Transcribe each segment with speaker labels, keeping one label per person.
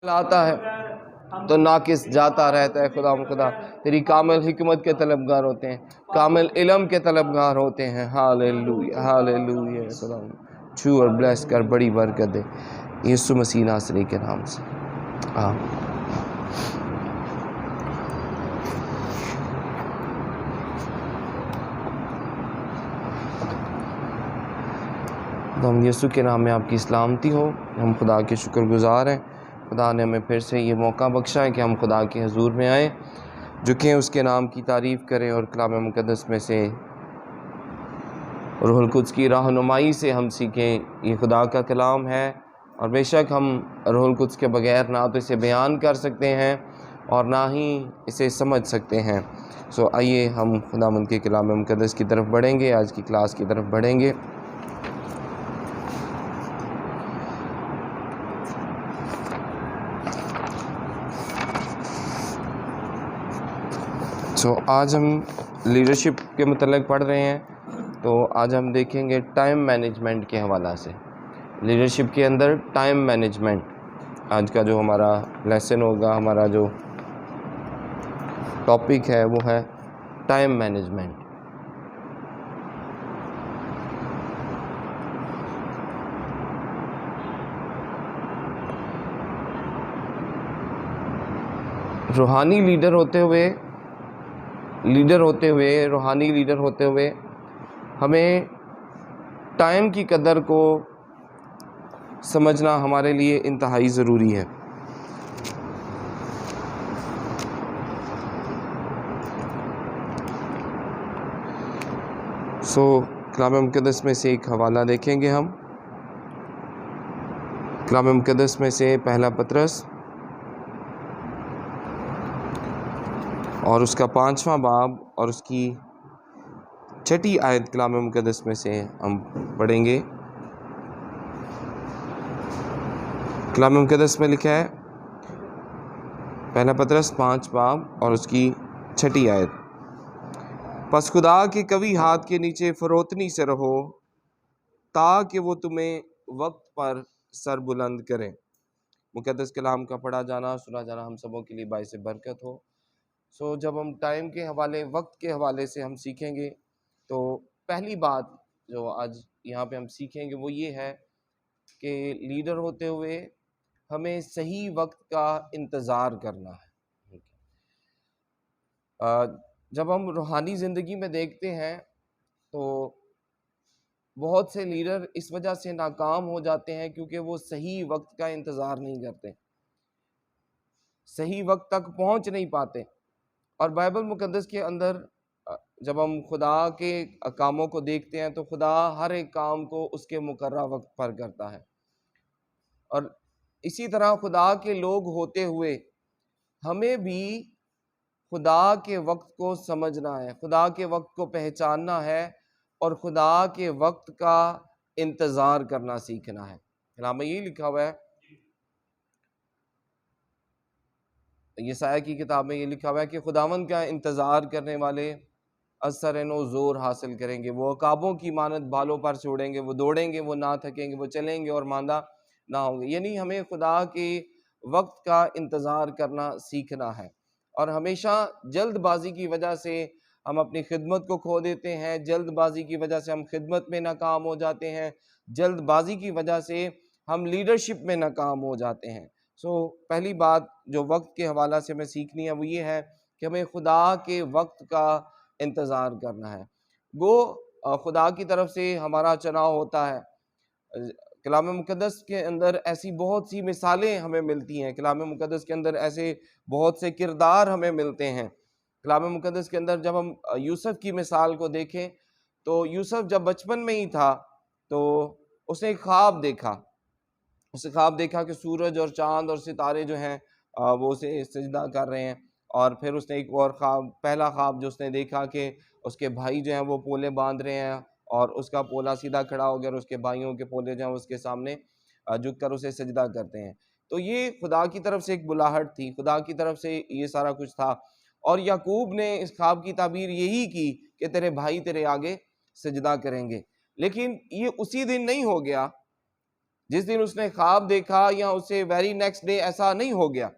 Speaker 1: آتا ہے تو ناقص جاتا رہتا ہے۔ خدا تیری کامل حکمت کے طلبگار ہوتے ہیں، کامل علم کے طلبگار ہوتے ہیں۔ ہاللیلویہ ہاللیلویہ۔ خدا چھو اور بلیس کر، بڑی برکت دے یسوع مسیح ناصری کے نام سے، آمین۔ تو ہم یسوع کے نام میں آپ کی سلامتی ہو۔ ہم خدا کے شکر گزار ہیں، خدا نے ہمیں پھر سے یہ موقع بخشا ہے کہ ہم خدا کے حضور میں آئیں، جھکیں، اس کے نام کی تعریف کریں اور کلام مقدس میں سے روح القدس کی رہنمائی سے ہم سیکھیں۔ یہ خدا کا کلام ہے اور بے شک ہم روح القدس کے بغیر نہ تو اسے بیان کر سکتے ہیں اور نہ ہی اسے سمجھ سکتے ہیں۔ آئیے ہم خداوند کے کلام مقدس کی طرف بڑھیں گے، آج کی کلاس کی طرف بڑھیں گے۔ آج ہم لیڈرشپ کے متعلق پڑھ رہے ہیں، تو آج ہم دیکھیں گے ٹائم مینجمنٹ کے حوالہ سے، لیڈرشپ کے اندر ٹائم مینجمنٹ۔ آج کا جو ہمارا لیسن ہوگا، ہمارا جو ٹاپک ہے وہ ہے ٹائم مینجمنٹ۔ روحانی لیڈر ہوتے ہوئے ہمیں ٹائم کی قدر کو سمجھنا ہمارے لیے انتہائی ضروری ہے۔ کلام مقدس میں سے ایک حوالہ دیکھیں گے ہم، کلام مقدس میں سے پہلا پطرس اور اس کا 5واں باب اور اس کی 6 آیت کلام مقدس میں سے ہم پڑھیں گے۔ کلام مقدس میں لکھا ہے، پہلا پطرس 5 باب اور اس کی 6 آیت، پس خدا کے قوی ہاتھ کے نیچے فروتنی سے رہو تاکہ وہ تمہیں وقت پر سر بلند کریں۔ مقدس کلام کا پڑھا جانا، سنا جانا ہم سبوں کے لیے باعث برکت ہو۔ جب ہم ٹائم کے حوالے، وقت کے حوالے سے ہم سیکھیں گے، تو پہلی بات جو آج یہاں پہ ہم سیکھیں گے وہ یہ ہے کہ لیڈر ہوتے ہوئے ہمیں صحیح وقت کا انتظار کرنا ہے۔ جب ہم روحانی زندگی میں دیکھتے ہیں تو بہت سے لیڈر اس وجہ سے ناکام ہو جاتے ہیں کیونکہ وہ صحیح وقت کا انتظار نہیں کرتے، صحیح وقت تک پہنچ نہیں پاتے۔ اور بائبل مقدس کے اندر جب ہم خدا کے کاموں کو دیکھتے ہیں تو خدا ہر ایک کام کو اس کے مقررہ وقت پر کرتا ہے، اور اسی طرح خدا کے لوگ ہوتے ہوئے ہمیں بھی خدا کے وقت کو سمجھنا ہے، خدا کے وقت کو پہچاننا ہے اور خدا کے وقت کا انتظار کرنا سیکھنا ہے۔ کلام میں یہ لکھا ہوا ہے، یسایہ کی کتاب میں یہ لکھا ہوا ہے کہ خداوند کا انتظار کرنے والے اثر نو زور حاصل کریں گے، وہ عقابوں کی مانند بالوں پر سے اڑیں گے، وہ دوڑیں گے، وہ نہ تھکیں گے، وہ چلیں گے اور ماندہ نہ ہوں گے۔ یعنی ہمیں خدا کے وقت کا انتظار کرنا سیکھنا ہے، اور ہمیشہ جلد بازی کی وجہ سے ہم اپنی خدمت کو کھو دیتے ہیں، جلد بازی کی وجہ سے ہم خدمت میں ناکام ہو جاتے ہیں، جلد بازی کی وجہ سے ہم لیڈرشپ میں ناکام ہو جاتے ہیں۔ پہلی بات جو وقت کے حوالہ سے میں سیکھنی ہے وہ یہ ہے کہ ہمیں خدا کے وقت کا انتظار کرنا ہے۔ خدا کی طرف سے ہمارا چناؤ ہوتا ہے۔ کلام مقدس کے اندر ایسی بہت سی مثالیں ہمیں ملتی ہیں، کلام مقدس کے اندر ایسے بہت سے کردار ہمیں ملتے ہیں۔ کلام مقدس کے اندر جب ہم یوسف کی مثال کو دیکھیں تو یوسف جب بچپن میں ہی تھا تو اس نے ایک خواب دیکھا، کہ سورج اور چاند اور ستارے جو ہیں وہ اسے سجدہ کر رہے ہیں، اور پھر اس نے ایک اور پہلا خواب جو اس نے دیکھا کہ اس کے بھائی جو ہیں وہ پولے باندھ رہے ہیں اور اس کا پولا سیدھا کھڑا ہو گیا اور اس کے بھائیوں کے پولے جو ہیں اس کے سامنے جھک کر اسے سجدہ کرتے ہیں۔ تو یہ خدا کی طرف سے ایک بلاہٹ تھی، خدا کی طرف سے یہ سارا کچھ تھا، اور یعقوب نے اس خواب کی تعبیر یہی کی کہ تیرے بھائی تیرے آگے سجدہ کریں گے۔ لیکن یہ اسی دن نہیں ہو گیا، جس دن اس نے خواب دیکھا یا اسے ویری نیکسٹ ڈے ایسا نہیں ہو گیا،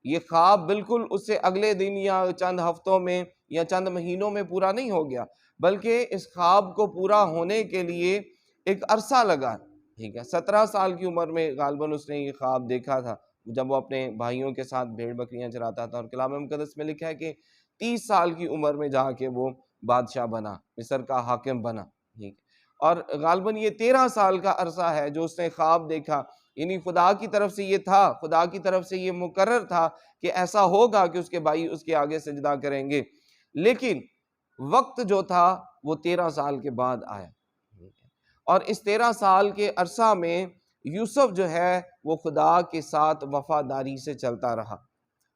Speaker 1: یہ خواب بالکل اس سے اگلے دن یا چند ہفتوں میں یا چند مہینوں میں پورا نہیں ہو گیا، بلکہ اس خواب کو پورا ہونے کے لیے ایک عرصہ لگا، ٹھیک ہے۔ 17 سال کی عمر میں غالباً اس نے یہ خواب دیکھا تھا، جب وہ اپنے بھائیوں کے ساتھ بھیڑ بکریاں چراتا تھا، اور کلام مقدس میں لکھا ہے کہ 30 سال کی عمر میں جا کے وہ بادشاہ بنا، مصر کا حاکم بنا، ٹھیک ہے۔ اور غالباً یہ 13 سال کا عرصہ ہے جو اس نے خواب دیکھا، یعنی خدا کی طرف سے یہ تھا، خدا کی طرف سے یہ مقرر تھا کہ ایسا ہوگا کہ اس کے بھائی اس کے آگے سجدہ کریں گے، لیکن وقت جو تھا وہ 13 سال کے بعد آیا، اور اس 13 سال کے عرصہ میں یوسف جو ہے وہ خدا کے ساتھ وفاداری سے چلتا رہا۔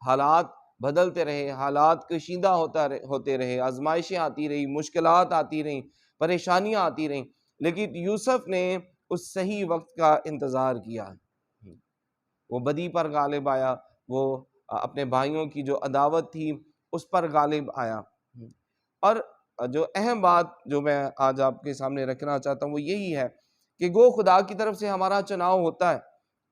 Speaker 1: حالات بدلتے رہے، حالات کشیدہ ہوتے رہے، آزمائشیں آتی رہی، مشکلات آتی رہیں، پریشانیاں آتی رہیں، لیکن یوسف نے اس صحیح وقت کا انتظار کیا، وہ بدی پر غالب آیا، وہ اپنے بھائیوں کی جو عداوت تھی اس پر غالب آیا۔ اور جو اہم بات جو میں آج آپ کے سامنے رکھنا چاہتا ہوں وہ یہی ہے کہ گو خدا کی طرف سے ہمارا چناؤ ہوتا ہے،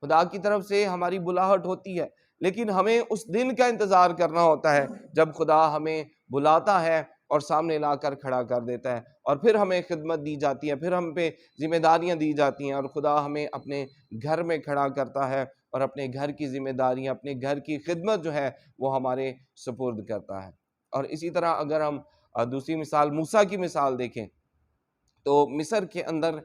Speaker 1: خدا کی طرف سے ہماری بلاہٹ ہوتی ہے، لیکن ہمیں اس دن کا انتظار کرنا ہوتا ہے جب خدا ہمیں بلاتا ہے اور سامنے لا کر کھڑا کر دیتا ہے، اور پھر ہمیں خدمت دی جاتی ہے، پھر ہم پہ ذمہ داریاں دی جاتی ہیں، اور خدا ہمیں اپنے گھر میں کھڑا کرتا ہے اور اپنے گھر کی ذمہ داریاں، اپنے گھر کی خدمت جو ہے وہ ہمارے سپرد کرتا ہے۔ اور اسی طرح اگر ہم دوسری مثال موسیٰ کی مثال دیکھیں تو مصر کے اندر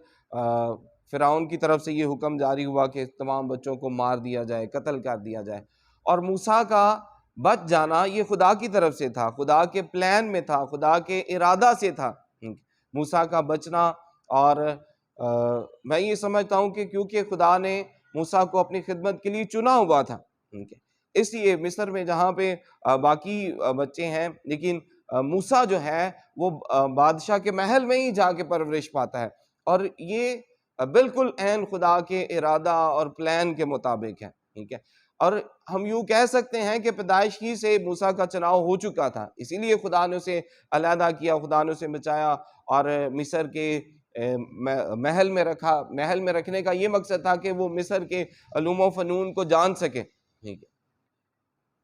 Speaker 1: فرعون کی طرف سے یہ حکم جاری ہوا کہ تمام بچوں کو مار دیا جائے، قتل کر دیا جائے، اور موسیٰ کا بچ جانا یہ خدا کی طرف سے تھا، خدا کے پلان میں تھا، خدا کے ارادہ سے تھا موسیٰ کا بچنا۔ اور میں یہ سمجھتا ہوں کہ کیونکہ خدا نے موسیٰ کو اپنی خدمت کے لیے چنا ہوا تھا، اس لیے مصر میں جہاں پہ باقی بچے ہیں، لیکن موسیٰ جو ہے وہ بادشاہ کے محل میں ہی جا کے پرورش پاتا ہے، اور یہ بالکل عین خدا کے ارادہ اور پلان کے مطابق ہے، ٹھیک ہے۔ اور ہم یوں کہہ سکتے ہیں کہ پیدائش ہی سے موسیٰ کا چناؤ ہو چکا تھا، اسی لیے خدا نے اسے علیحدہ کیا، خدا نے اسے بچایا اور مصر کے محل میں رکھا۔ محل میں رکھنے کا یہ مقصد تھا کہ وہ مصر کے علوم و فنون کو جان سکے، ٹھیک ہے۔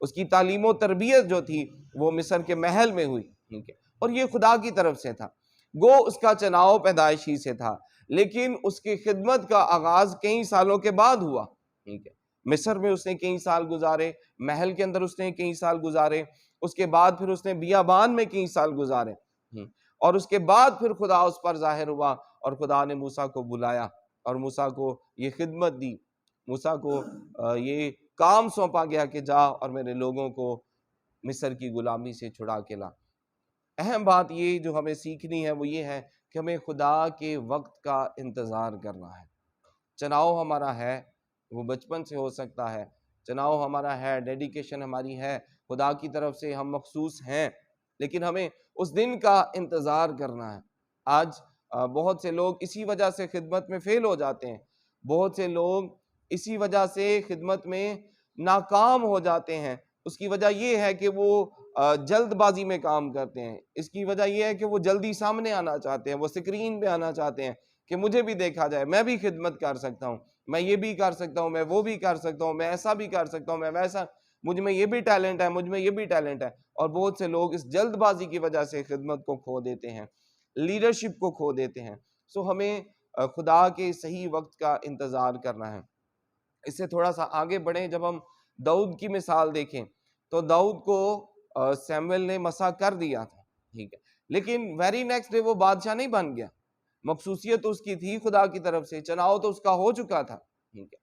Speaker 1: اس کی تعلیم و تربیت جو تھی وہ مصر کے محل میں ہوئی، ٹھیک ہے، اور یہ خدا کی طرف سے تھا۔ گو اس کا چناؤ پیدائش ہی سے تھا، لیکن اس کی خدمت کا آغاز کئی سالوں کے بعد ہوا، ٹھیک ہے۔ مصر میں اس نے کئی سال گزارے، محل کے اندر اس نے کئی سال گزارے، اس کے بعد پھر اس نے بیابان میں کئی سال گزارے، اور اس کے بعد پھر خدا اس پر ظاہر ہوا، اور خدا نے موسیٰ کو بلایا اور موسیٰ کو یہ خدمت دی، موسیٰ کو یہ کام سونپا گیا کہ جا اور میرے لوگوں کو مصر کی غلامی سے چھڑا کے لا۔ اہم بات یہ جو ہمیں سیکھنی ہے وہ یہ ہے کہ ہمیں خدا کے وقت کا انتظار کرنا ہے۔ چناؤ ہمارا ہے، وہ بچپن سے ہو سکتا ہے، چناؤ ہمارا ہے، ڈیڈیکیشن ہماری ہے، خدا کی طرف سے ہم مخصوص ہیں، لیکن ہمیں اس دن کا انتظار کرنا ہے۔ آج بہت سے لوگ اسی وجہ سے خدمت میں فیل ہو جاتے ہیں، بہت سے لوگ اسی وجہ سے خدمت میں ناکام ہو جاتے ہیں۔ اس کی وجہ یہ ہے کہ وہ جلد بازی میں کام کرتے ہیں، اس کی وجہ یہ ہے کہ وہ جلدی سامنے آنا چاہتے ہیں، وہ سکرین پہ آنا چاہتے ہیں کہ مجھے بھی دیکھا جائے، میں بھی خدمت کر سکتا ہوں، میں یہ بھی کر سکتا ہوں، میں وہ بھی کر سکتا ہوں، میں ایسا بھی کر سکتا ہوں، میں ویسا، مجھ میں یہ بھی ٹیلنٹ ہے، مجھ میں یہ بھی ٹیلنٹ ہے۔ اور بہت سے لوگ اس جلد بازی کی وجہ سے خدمت کو کھو دیتے ہیں، لیڈرشپ کو کھو دیتے ہیں۔ سو ہمیں خدا کے صحیح وقت کا انتظار کرنا ہے۔ اس سے تھوڑا سا آگے بڑھیں، جب ہم داؤد کی مثال دیکھیں تو داؤد کو سیمویل نے مسا کر دیا تھا، ٹھیک ہے، لیکن ویری نیکسٹ ڈے وہ بادشاہ نہیں بن گیا۔ مخصوصیت تو اس کی تھی خدا کی طرف سے، چناؤ تو اس کا ہو چکا تھا، ٹھیک ہے،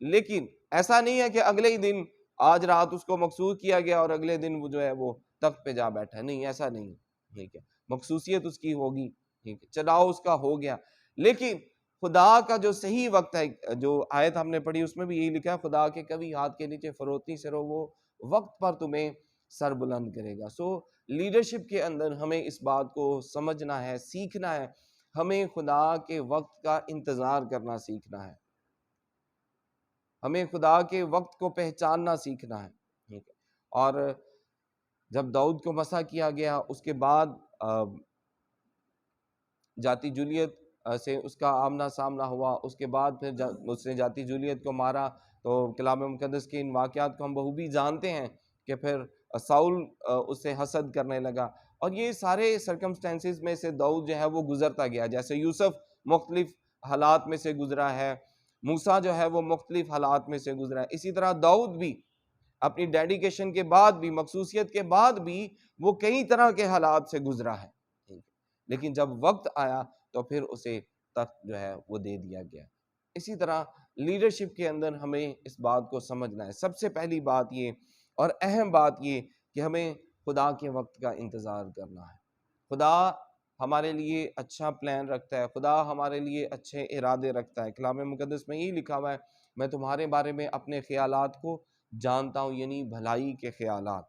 Speaker 1: لیکن ایسا نہیں ہے کہ اگلے ہی دن آج رات اس کو مخصوص کیا گیا اور اگلے دن وہ جو ہے وہ تخت پہ جا بیٹھا، نہیں، ایسا نہیں، ٹھیک ہے۔ مخصوصیت اس کی ہوگی، ٹھیک ہے، چناؤ اس کا ہو گیا، لیکن خدا کا جو صحیح وقت ہے، جو آیت ہم نے پڑھی اس میں بھی یہی لکھا ہے، خدا کے کبھی ہاتھ کے نیچے فروتی سے رہو، وہ وقت پر تمہیں سر بلند کرے گا۔ سو لیڈرشپ کے اندر ہمیں اس بات کو سمجھنا ہے، سیکھنا ہے، ہمیں خدا کے وقت کا انتظار کرنا سیکھنا ہے، ہمیں خدا کے وقت کو پہچاننا سیکھنا ہے، ٹھیک ہے۔ اور جب داؤد کو مسا کیا گیا اس کے بعد جاتی جولیت سے اس کا آمنا سامنا ہوا، اس کے بعد پھر اس نے جاتی جولیت کو مارا، تو کلام مقدس کے ان واقعات کو ہم بخوبی جانتے ہیں کہ پھر ساؤل اس سے حسد کرنے لگا، اور یہ سارے سرکمسٹینسز میں سے داؤد جو ہے وہ گزرتا گیا، جیسے یوسف مختلف حالات میں سے گزرا ہے، موسیٰ جو ہے وہ مختلف حالات میں سے گزرا ہے، اسی طرح داؤد بھی اپنی ڈیڈیکیشن کے بعد بھی، مخصوصیت کے بعد بھی وہ کئی طرح کے حالات سے گزرا ہے، لیکن جب وقت آیا تو پھر اسے تخت جو ہے وہ دے دیا گیا۔ اسی طرح لیڈرشپ کے اندر ہمیں اس بات کو سمجھنا ہے، سب سے پہلی بات یہ اور اہم بات یہ کہ ہمیں خدا کے وقت کا انتظار کرنا ہے۔ خدا ہمارے لیے اچھا پلان رکھتا ہے، خدا ہمارے لیے اچھے ارادے رکھتا ہے، کلام مقدس میں یہ لکھا ہوا ہے، میں تمہارے بارے میں اپنے خیالات کو جانتا ہوں، یعنی بھلائی کے خیالات۔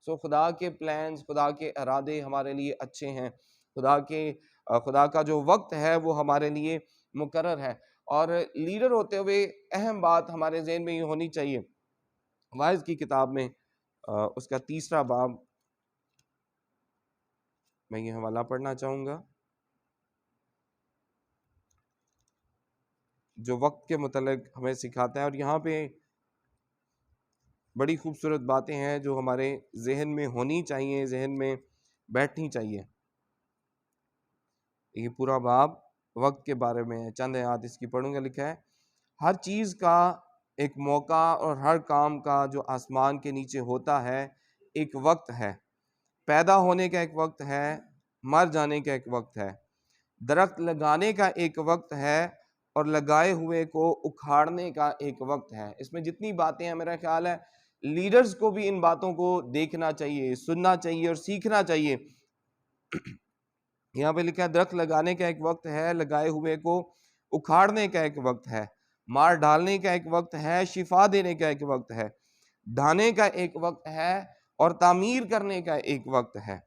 Speaker 1: سو خدا کے پلانز، خدا کے ارادے ہمارے لیے اچھے ہیں، خدا کا جو وقت ہے وہ ہمارے لیے مقرر ہے، اور لیڈر ہوتے ہوئے اہم بات ہمارے ذہن میں یہ ہونی چاہیے، واعظ کی کتاب میں اس کا 3 باب میں یہ حوالہ پڑھنا چاہوں گا جو وقت کے متعلق ہمیں سکھاتا ہے، اور یہاں پہ بڑی خوبصورت باتیں ہیں جو ہمارے ذہن میں ہونی چاہیے، ذہن میں بیٹھنی چاہیے۔ یہ پورا باب وقت کے بارے میں ہے، چند آیات اس کی پڑھوں گا۔ لکھا ہے، ہر چیز کا ایک موقع اور ہر کام کا جو آسمان کے نیچے ہوتا ہے ایک وقت ہے، پیدا ہونے کا ایک وقت ہے، مر جانے کا ایک وقت ہے، درخت لگانے کا ایک وقت ہے اور لگائے ہوئے کو اکھاڑنے کا ایک وقت ہے۔ اس میں جتنی باتیں ہیں میرا خیال ہے لیڈرز کو بھی ان باتوں کو دیکھنا چاہیے، سننا چاہیے اور سیکھنا چاہیے۔ یہاں پہ لکھا ہے درخت لگانے کا ایک وقت ہے، لگائے ہوئے کو اکھاڑنے کا ایک وقت ہے، مار ڈالنے کا ایک وقت ہے، شفا دینے کا ایک وقت ہے، ڈھانے کا ایک وقت ہے اور تعمیر کرنے کا ایک وقت ہے،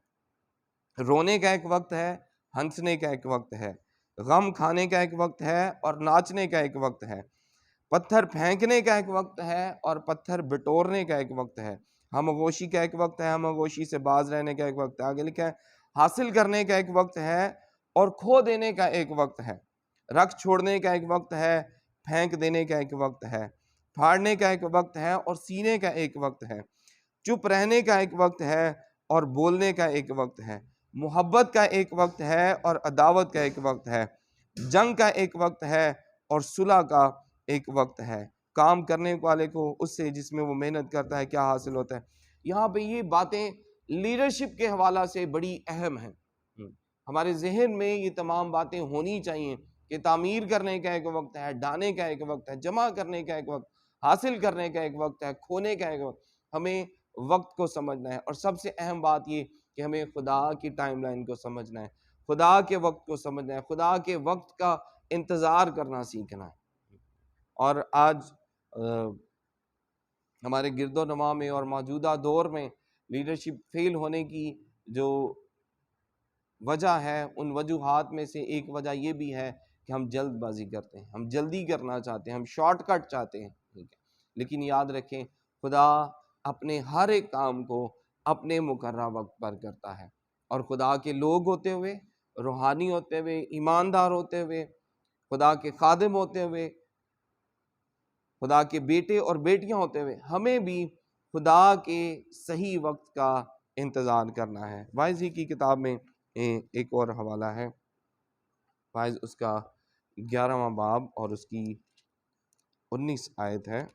Speaker 1: رونے کا ایک وقت ہے، ہنسنے کا ایک وقت ہے، غم کھانے کا ایک وقت ہے اور ناچنے کا ایک وقت ہے، پتھر پھینکنے کا ایک وقت ہے اور پتھر بٹورنے کا ایک وقت ہے، ہم آغوشی کا ایک وقت ہے، ہم آغوشی سے باز رہنے کا ایک وقت ہے۔ آگے لکھا ہے حاصل کرنے کا ایک وقت ہے اور کھو دینے کا ایک وقت ہے، رکھ چھوڑنے کا ایک وقت ہے، پھینک دینے کا ایک وقت ہے، پھاڑنے کا ایک وقت ہے اور سینے کا ایک وقت ہے، چپ رہنے کا ایک وقت ہے اور بولنے کا ایک وقت ہے، محبت کا ایک وقت ہے اور عداوت کا ایک وقت ہے، جنگ کا ایک وقت ہے اور صلح کا ایک وقت ہے، کام کرنے والے کو اس سے جس میں وہ محنت کرتا ہے کیا حاصل ہوتا ہے۔ یہاں پہ یہ باتیں لیڈرشپ کے حوالہ سے بڑی اہم ہیں، ہمارے ذہن میں یہ تمام باتیں ہونی چاہیے کہ تعمیر کرنے کا ایک وقت ہے، ڈھانے کا ایک وقت ہے، جمع کرنے کا ایک وقت، حاصل کرنے کا ایک وقت ہے، کھونے کا ایک وقت۔ ہمیں وقت کو سمجھنا ہے، اور سب سے اہم بات یہ کہ ہمیں خدا کی ٹائم لائن کو سمجھنا ہے، خدا کے وقت کو سمجھنا ہے، خدا کے وقت کا انتظار کرنا سیکھنا ہے۔ اور آج ہمارے گرد و نواح میں اور موجودہ دور میں لیڈرشپ فیل ہونے کی جو وجہ ہے، ان وجوہات میں سے ایک وجہ یہ بھی ہے کہ ہم جلد بازی کرتے ہیں، ہم جلدی کرنا چاہتے ہیں، ہم شارٹ کٹ چاہتے ہیں، لیکن یاد رکھیں خدا اپنے ہر ایک کام کو اپنے مقررہ وقت پر کرتا ہے، اور خدا کے لوگ ہوتے ہوئے، روحانی ہوتے ہوئے، ایماندار ہوتے ہوئے، خدا کے خادم ہوتے ہوئے، خدا کے بیٹے اور بیٹیاں ہوتے ہوئے، ہمیں بھی خدا کے صحیح وقت کا انتظار کرنا ہے۔ واعظ کی کتاب میں ایک اور حوالہ ہے، واعظ اس کا 11واں باب اور اس کی 19 آیت ہے۔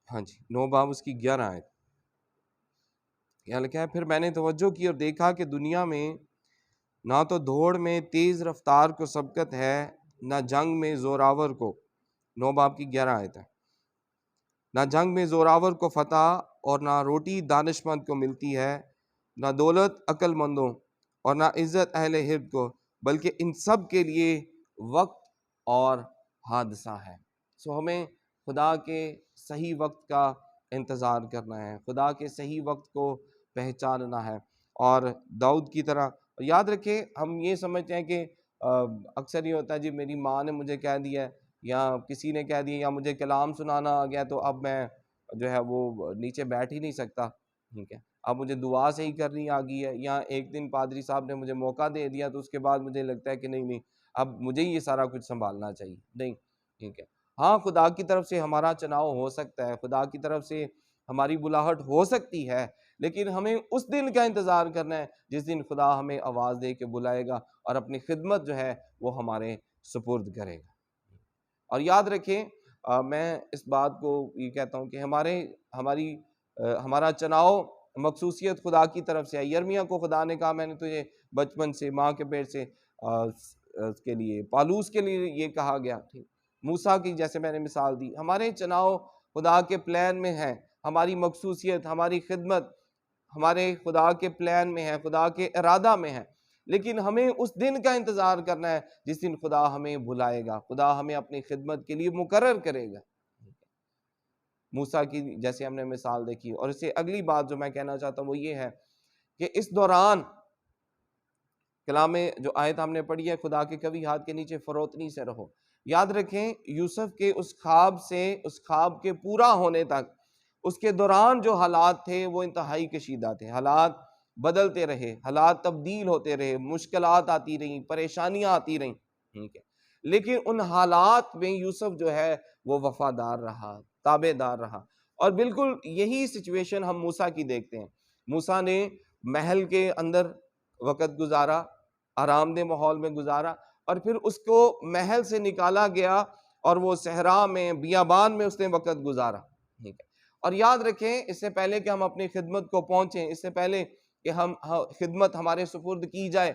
Speaker 1: ہاں جی، 9 باب اس کی 11 آیت۔ یہاں لکھا ہے پھر میں نے توجہ کی اور دیکھا کہ دنیا میں نہ تو دوڑ میں تیز رفتار کو سبقت ہے، نہ جنگ میں زوراور کو، 9 باب کی 11 آیت ہے، نہ جنگ میں زوراور کو فتح اور نہ روٹی دانش مند کو ملتی ہے، نہ دولت عقل مندوں اور نہ عزت اہل حرف کو، بلکہ ان سب کے لیے وقت اور حادثہ ہے۔ سو ہمیں خدا کے صحیح وقت کا انتظار کرنا ہے، خدا کے صحیح وقت کو پہچاننا ہے۔ اور داؤد کی طرح یاد رکھیں، ہم یہ سمجھتے ہیں کہ اکثر یہ ہوتا ہے جی میری ماں نے مجھے کہہ دیا ہے، یا کسی نے کہہ دیا، یا مجھے کلام سنانا آ گیا، تو اب میں جو ہے وہ نیچے بیٹھ ہی نہیں سکتا، ٹھیک ہے، اب مجھے دعا سے ہی کرنی آ گئی ہے۔ یا ایک دن پادری صاحب نے مجھے موقع دے دیا تو اس کے بعد مجھے لگتا ہے کہ نہیں اب مجھے یہ سارا کچھ سنبھالنا چاہیے، نہیں، ٹھیک ہے۔ ہاں، خدا کی طرف سے ہمارا چناؤ ہو سکتا ہے، خدا کی طرف سے ہماری بلاہٹ ہو سکتی ہے، لیکن ہمیں اس دن کا انتظار کرنا ہے جس دن خدا ہمیں آواز دے کے بلائے گا اور اپنی خدمت جو ہے وہ ہمارے سپرد کرے گا۔ اور یاد رکھیں، میں اس بات کو یہ کہتا ہوں کہ ہمارا چناؤ مخصوصیت خدا کی طرف سے ہے۔ یرمیہ کو خدا نے کہا میں نے تجھے بچپن سے ماں کے پیٹ سے اس کے لیے، پالوس کے لیے یہ کہا گیا، ٹھیک۔ موسیٰ کی جیسے میں نے مثال دی، ہمارے چناؤ خدا کے پلان میں ہے، ہماری مخصوصیت، ہماری خدمت ہمارے خدا کے پلان میں ہے، خدا کے ارادہ میں ہے، لیکن ہمیں اس دن کا انتظار کرنا ہے جس دن خدا ہمیں بلائے گا، خدا ہمیں اپنی خدمت کے لیے مقرر کرے گا۔ موسیٰ کی جیسے ہم نے مثال دیکھی، اور اس سے اگلی بات جو میں کہنا چاہتا ہوں وہ یہ ہے کہ اس دوران کلام میں جو آیت ہم نے پڑھی ہے، خدا کے کبھی ہاتھ کے نیچے فروتنی سے رہو، یاد رکھیں یوسف کے اس خواب کے پورا ہونے تک اس کے دوران جو حالات تھے وہ انتہائی کشیدہ تھے، حالات بدلتے رہے، حالات تبدیل ہوتے رہے، مشکلات آتی رہیں، پریشانیاں آتی رہیں، ٹھیک ہے، لیکن ان حالات میں یوسف جو ہے وہ وفادار رہا، تابع دار رہا۔ اور بالکل یہی سچویشن ہم موسیٰ کی دیکھتے ہیں۔ موسیٰ نے محل کے اندر وقت گزارا، آرام دہ ماحول میں گزارا، اور پھر اس کو محل سے نکالا گیا اور وہ صحرا میں، بیابان میں اس نے وقت گزارا، ٹھیک ہے۔ اور یاد رکھیں، اس سے پہلے کہ ہم اپنی خدمت کو پہنچیں، اس سے پہلے کہ ہم خدمت ہمارے سپرد کی جائے،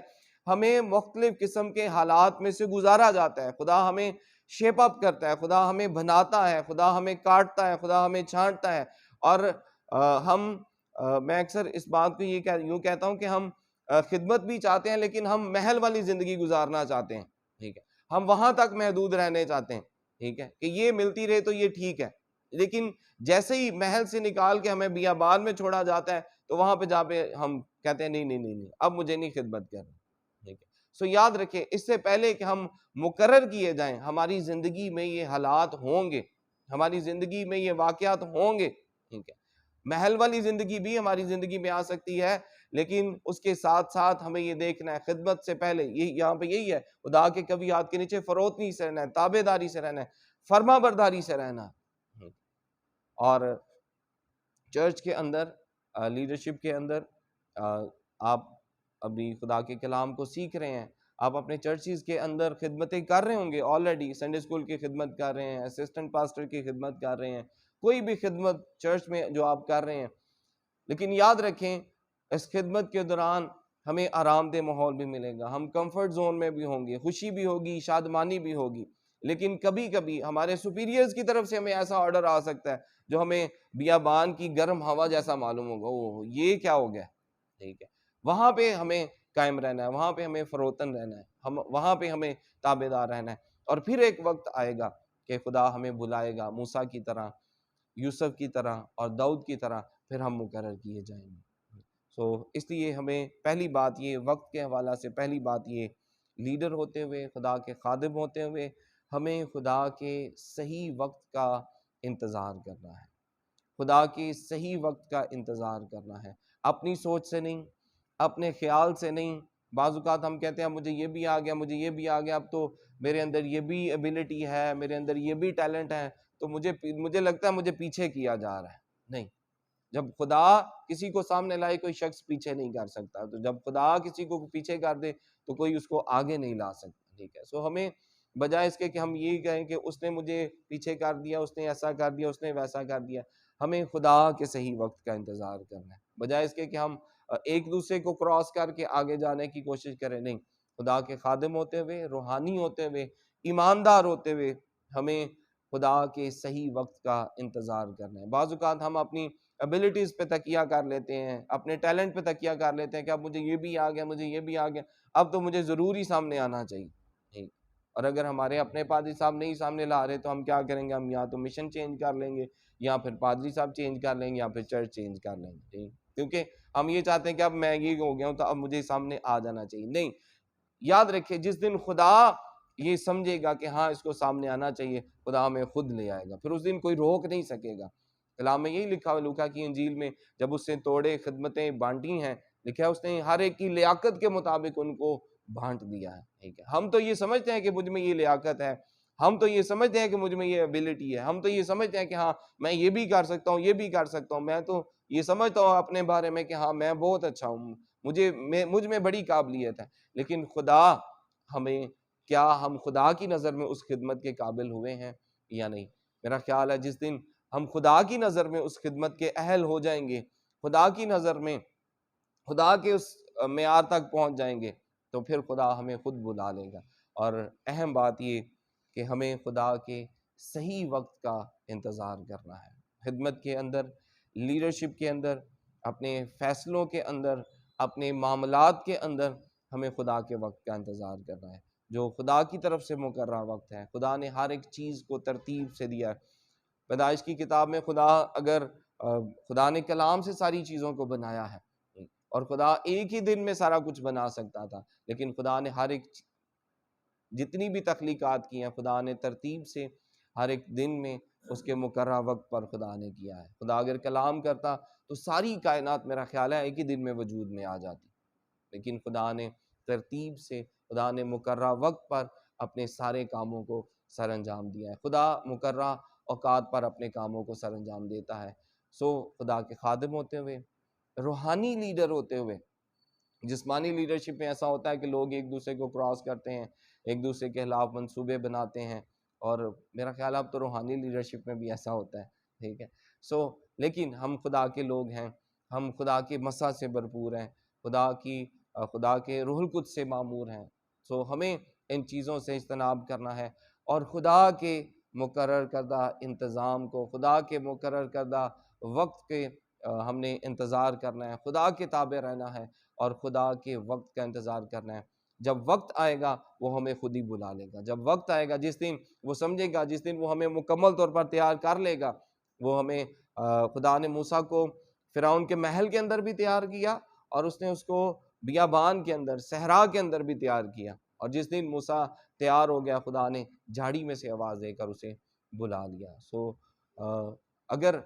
Speaker 1: ہمیں مختلف قسم کے حالات میں سے گزارا جاتا ہے۔ خدا ہمیں شیپ اپ کرتا ہے، خدا ہمیں بناتا ہے، خدا ہمیں کاٹتا ہے، خدا ہمیں چھانٹتا ہے۔ اور میں اکثر اس بات کو یوں کہتا ہوں کہ ہم خدمت بھی چاہتے ہیں، لیکن ہم محل والی زندگی گزارنا چاہتے ہیں، ٹھیک ہے، ہم وہاں تک محدود رہنے چاہتے ہیں، ٹھیک ہے، کہ یہ ملتی رہے تو یہ ٹھیک ہے، لیکن جیسے ہی محل سے نکال کے ہمیں بیابان میں چھوڑا جاتا ہے تو وہاں پہ جا پہ ہم کہتے ہیں نہیں اب مجھے نہیں خدمت کرنی، ٹھیک ہے۔ سو یاد رکھیں، اس سے پہلے کہ ہم مقرر کیے جائیں، ہماری زندگی میں یہ حالات ہوں گے، ہماری زندگی میں یہ واقعات ہوں گے، ٹھیک ہے۔ محل والی زندگی بھی ہماری زندگی میں آ سکتی ہے، لیکن اس کے ساتھ ساتھ ہمیں یہ دیکھنا ہے، خدمت سے پہلے یہاں پہ یہی ہے، خدا کے کبھی ہاتھ کے نیچے فروتنی سے رہنا ہے، تابع داری سے رہنا ہے، فرما برداری سے رہنا ہے۔ اور چرچ کے اندر، لیڈرشپ کے اندر، آپ ابھی خدا کے کلام کو سیکھ رہے ہیں، آپ اپنے چرچز کے اندر خدمتیں کر رہے ہوں گے، آلریڈی سنڈے اسکول کی خدمت کر رہے ہیں، اسسٹنٹ پاسٹر کی خدمت کر رہے ہیں، کوئی بھی خدمت چرچ میں جو آپ کر رہے ہیں، لیکن یاد رکھیں اس خدمت کے دوران ہمیں آرام دہ ماحول بھی ملے گا، ہم کمفرٹ زون میں بھی ہوں گے، خوشی بھی ہوگی، شادمانی بھی ہوگی، لیکن کبھی کبھی ہمارے سپیریئرز کی طرف سے ہمیں ایسا آرڈر آ سکتا ہے جو ہمیں بیابان کی گرم ہوا جیسا معلوم ہوگا، یہ کیا ہو گیا، ٹھیک ہے۔ وہاں پہ ہمیں قائم رہنا ہے، وہاں پہ ہمیں فروتن رہنا ہے، وہاں پہ ہمیں تابع دار رہنا ہے، اور پھر ایک وقت آئے گا کہ خدا ہمیں بلائے گا، موسیٰ کی طرح، یوسف کی طرح اور داؤد کی طرح، پھر ہم مقرر کیے جائیں گے۔ اس لیے ہمیں پہلی بات یہ، وقت کے حوالہ سے پہلی بات یہ، لیڈر ہوتے ہوئے، خدا کے خادم ہوتے ہوئے، ہمیں خدا کے صحیح وقت کا انتظار کرنا ہے، خدا کے صحیح وقت کا انتظار کرنا ہے، اپنی سوچ سے نہیں، اپنے خیال سے نہیں۔ بعض اوقات ہم کہتے ہیں مجھے یہ بھی آ گیا، مجھے یہ بھی آ گیا، اب تو میرے اندر یہ بھی ایبیلٹی ہے، میرے اندر یہ بھی ٹیلنٹ ہے، تو مجھے لگتا ہے مجھے پیچھے کیا جا رہا ہے۔ نہیں، جب خدا کسی کو سامنے لائے کوئی شخص پیچھے نہیں کر سکتا، تو جب خدا کسی کو پیچھے کر دے تو کوئی اس کو آگے نہیں لا سکتا، ٹھیک ہے۔ سو ہمیں بجائے اس کے کہ ہم یہی کہیں کہ اس نے مجھے پیچھے کر دیا، اس نے ایسا کر دیا، اس نے ویسا کر دیا، ہمیں خدا کے صحیح وقت کا انتظار کرنا ہے، بجائے اس کے کہ ہم ایک دوسرے کو کراس کر کے آگے جانے کی کوشش کریں۔ نہیں، خدا کے خادم ہوتے ہوئے، روحانی ہوتے ہوئے، ایماندار ہوتے ہوئے، ہمیں خدا کے صحیح وقت کا انتظار کرنا ہے۔ بعض اوقات ہم اپنی ایبلٹیز پہ تکیہ کر لیتے ہیں، اپنے ٹیلنٹ پہ تکیہ کر لیتے ہیں کہ اب مجھے یہ بھی آ گیا، مجھے یہ بھی آ گیا، اب تو مجھے ضروری سامنے آنا چاہیے، ٹھیک۔ اور اگر ہمارے اپنے پادری صاحب نہیں سامنے لا رہے تو ہم کیا کریں گے؟ ہم یا تو مشن چینج کر لیں گے، یا پھر پادری صاحب چینج کر لیں گے، یا پھر چرچ چینج کر لیں گے، کیونکہ ہم یہ چاہتے ہیں کہ اب میں یہ ہو گیا ہوں تو اب مجھے سامنے آ جانا چاہیے۔ نہیں، یاد رکھیں جس دن خدا یہ سمجھے گا کہ ہاں اس کو سامنے آنا چاہیے، خدا ہمیں خود لے آئے گا، پھر اس دن کوئی روک نہیں سکے گا۔ کلام میں یہی لکھا ہوا لوکا کی انجیل میں، جب اس نے توڑے خدمتیں بانٹی ہیں، لکھا ہے اس نے ہر ایک کی لیاقت کے مطابق ان کو بانٹ دیا ہے، ٹھیک ہے۔ ہم تو یہ سمجھتے ہیں کہ مجھ میں یہ لیاقت ہے، ہم تو یہ سمجھتے ہیں کہ مجھ میں یہ ایبلٹی ہے، ہم تو یہ سمجھتے ہیں کہ ہاں میں یہ بھی کر سکتا ہوں، یہ بھی کر سکتا ہوں، میں تو یہ سمجھتا ہوں اپنے بارے میں کہ ہاں میں بہت اچھا ہوں، مجھ میں بڑی قابلیت ہے۔ لیکن خدا ہمیں، کیا ہم خدا کی نظر میں اس خدمت کے قابل ہوئے ہیں یا نہیں؟ میرا خیال ہے جس دن ہم خدا کی نظر میں اس خدمت کے اہل ہو جائیں گے، خدا کی نظر میں خدا کے اس معیار تک پہنچ جائیں گے، تو پھر خدا ہمیں خود بلا لے گا۔ اور اہم بات یہ کہ ہمیں خدا کے صحیح وقت کا انتظار کرنا ہے، خدمت کے اندر، لیڈرشپ کے اندر، اپنے فیصلوں کے اندر، اپنے معاملات کے اندر ہمیں خدا کے وقت کا انتظار کرنا ہے، جو خدا کی طرف سے مقررہ وقت ہے۔ خدا نے ہر ایک چیز کو ترتیب سے دیا ہے۔ پیدائش کی کتاب میں خدا نے کلام سے ساری چیزوں کو بنایا ہے، اور خدا ایک ہی دن میں سارا کچھ بنا سکتا تھا، لیکن خدا نے ہر ایک جتنی بھی تخلیقات کی ہیں، خدا نے ترتیب سے ہر ایک دن میں اس کے مقررہ وقت پر خدا نے کیا ہے۔ خدا اگر کلام کرتا تو ساری کائنات میرا خیال ہے ایک ہی دن میں وجود میں آ جاتی، لیکن خدا نے ترتیب سے، خدا نے مقررہ وقت پر اپنے سارے کاموں کو سر انجام دیا ہے۔ خدا مقررہ اوقات پر اپنے کاموں کو سر انجام دیتا ہے۔ خدا کے خادم ہوتے ہوئے، روحانی لیڈر ہوتے ہوئے، جسمانی لیڈرشپ میں ایسا ہوتا ہے کہ لوگ ایک دوسرے کو کراس کرتے ہیں، ایک دوسرے کے خلاف منصوبے بناتے ہیں، اور میرا خیال اب تو روحانی لیڈرشپ میں بھی ایسا ہوتا ہے، ٹھیک ہے۔ لیکن ہم خدا کے لوگ ہیں، ہم خدا کے مسا سے بھرپور ہیں، خدا کے روح القدس سے معمور ہیں، ہمیں ان چیزوں سے اجتناب کرنا ہے، اور خدا کے مقرر کردہ انتظام کو، خدا کے مقرر کردہ وقت کے ہم نے انتظار کرنا ہے، خدا کے تابع رہنا ہے، اور خدا کے وقت کا انتظار کرنا ہے۔ جب وقت آئے گا وہ ہمیں خود ہی بلا لے گا، جب وقت آئے گا، جس دن وہ سمجھے گا، جس دن وہ ہمیں مکمل طور پر تیار کر لے گا، وہ ہمیں خدا نے موسیٰ کو فرعون کے محل کے اندر بھی تیار کیا، اور اس نے اس کو بیابان کے اندر، صحرا کے اندر بھی تیار کیا، اور جس دن موسیٰ تیار ہو گیا، خدا نے جھاڑی میں سے آواز دے کر اسے بلا لیا۔ اگر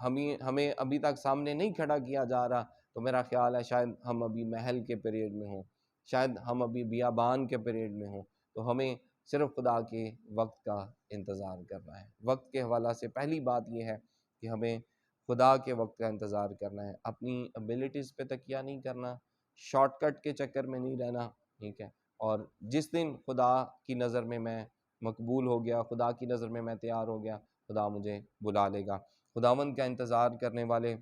Speaker 1: ہمیں ابھی تک سامنے نہیں کھڑا کیا جا رہا، تو میرا خیال ہے شاید ہم ابھی محل کے پیریڈ میں ہوں، شاید ہم ابھی بیابان کے پیریڈ میں ہوں، تو ہمیں صرف خدا کے وقت کا انتظار کرنا ہے۔ وقت کے حوالہ سے پہلی بات یہ ہے کہ ہمیں خدا کے وقت کا انتظار کرنا ہے، اپنی ابیلٹیز پہ تکیہ نہیں کرنا، شارٹ کٹ کے چکر میں نہیں رہنا، ٹھیک ہے۔ اور جس دن خدا کی نظر میں مقبول ہو گیا، خدا کی نظر میں تیار ہو گیا، خدا مجھے بلا لے گا۔ خداوند کا انتظار کرنے والے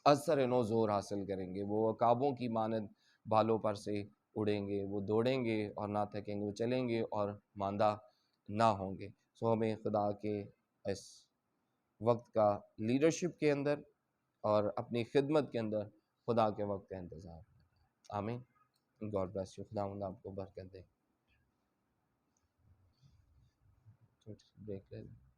Speaker 1: اثر نو زور حاصل کریں گے، وہ عقابوں کی مانند بالوں پر سے اڑیں گے، وہ دوڑیں گے اور نہ تھکیں گے، وہ چلیں گے اور ماندہ نہ ہوں گے۔ ہمیں خدا کے اس وقت کا لیڈرشپ کے اندر اور اپنی خدمت کے اندر خدا کے وقت کا انتظار کرنا ہے۔ آمین۔ God bless you. خداوند آپ کو برکت دے۔ بریک لے لیں۔